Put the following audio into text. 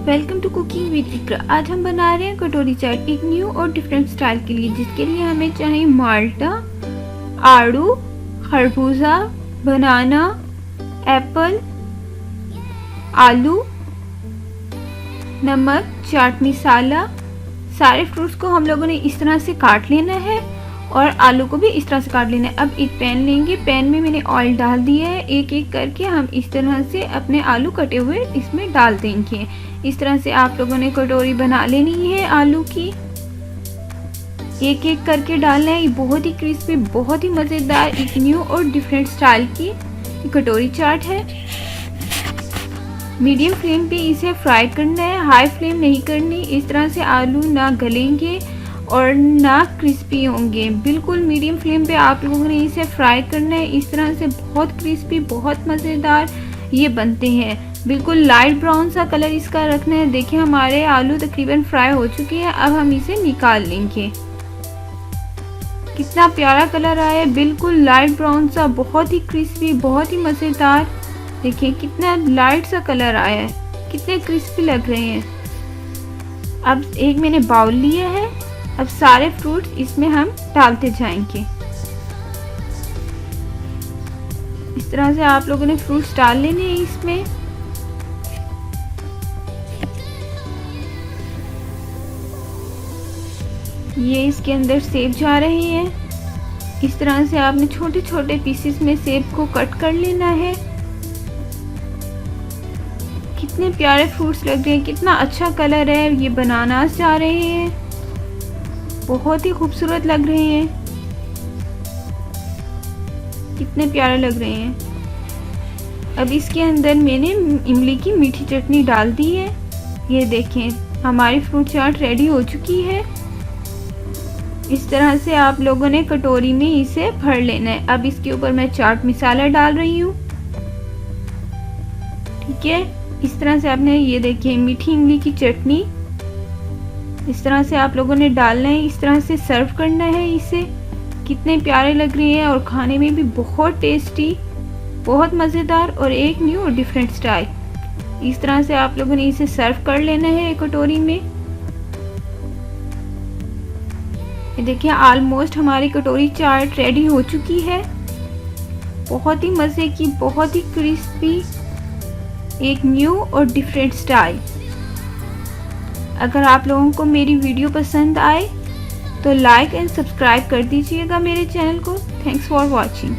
Welcome to cooking with इकरा। आज हम बना रहे हैं कटोरी चाट एक न्यू और डिफरेंट स्टाइल के लिए, जिसके लिए हमें चाहिए माल्टा, आड़ू, खरबूजा, बनाना, एप्पल, आलू, नमक, चाट मसाला। सारे फ्रूट्स को हम लोगों ने इस तरह से काट लेना है और आलू को भी इस तरह से काट लेना है। अब एक पैन लेंगे, पैन में मैंने ऑयल डाल दिया है। एक एक करके हम इस तरह से अपने आलू कटे हुए इसमें डाल देंगे। इस तरह से आप लोगों ने कटोरी बना लेनी है आलू की। एक एक करके डालना है। ये बहुत ही क्रिस्पी, बहुत ही मज़ेदार एक न्यू और डिफरेंट स्टाइल की कटोरी चाट है। मीडियम फ्लेम पे इसे फ्राई करना है, हाई फ्लेम नहीं करनी। इस तरह से आलू ना गलेंगे और ना क्रिस्पी होंगे। बिल्कुल मीडियम फ्लेम पे आप लोगों ने इसे फ्राई करना है। इस तरह से बहुत क्रिस्पी, बहुत मज़ेदार ये बनते हैं। बिल्कुल लाइट ब्राउन सा कलर इसका रखना है। देखिए हमारे आलू तकरीबन फ्राई हो चुके हैं। अब हम इसे निकाल लेंगे। कितना प्यारा कलर आया है, बिल्कुल लाइट ब्राउन सा, बहुत ही क्रिस्पी, बहुत ही मज़ेदार। देखिए कितना लाइट सा कलर आया है, कितने क्रिस्पी लग रहे हैं। अब एक मैंने बाउल लिया है। अब सारे फ्रूट्स इसमें हम डालते जाएंगे। इस तरह से आप लोगों ने फ्रूट्स डाल लेने हैं इसमें। ये इसके अंदर सेब जा रहे हैं। इस तरह से आपने छोटे छोटे पीसेस में सेब को कट कर लेना है। कितने प्यारे फ्रूट्स लग रहे हैं, कितना अच्छा कलर है। ये बनानास जा रहे हैं, बहुत ही खूबसूरत लग रहे हैं, कितने प्यारे लग रहे हैं। अब इसके अंदर मैंने इमली की मीठी चटनी डाल दी है। ये देखें हमारी फ्रूट चाट रेडी हो चुकी है। इस तरह से आप लोगों ने कटोरी में इसे भर लेना है। अब इसके ऊपर मैं चाट मसाला डाल रही हूँ। ठीक है, इस तरह से आपने ये देखिए मीठी इमली की चटनी इस तरह से आप लोगों ने डालना है। इस तरह से सर्व करना है इसे। कितने प्यारे लग रहे हैं और खाने में भी बहुत टेस्टी, बहुत मज़ेदार और एक न्यू और डिफरेंट स्टाइल। इस तरह से आप लोगों ने इसे सर्व कर लेना है एक कटोरी में। ये देखिए ऑलमोस्ट हमारी कटोरी चाट रेडी हो चुकी है। बहुत ही मज़े की, बहुत ही क्रिस्पी, एक न्यू और डिफरेंट स्टाइल। अगर आप लोगों को मेरी वीडियो पसंद आए तो लाइक एंड सब्सक्राइब कर दीजिएगा मेरे चैनल को। Thanks for watching.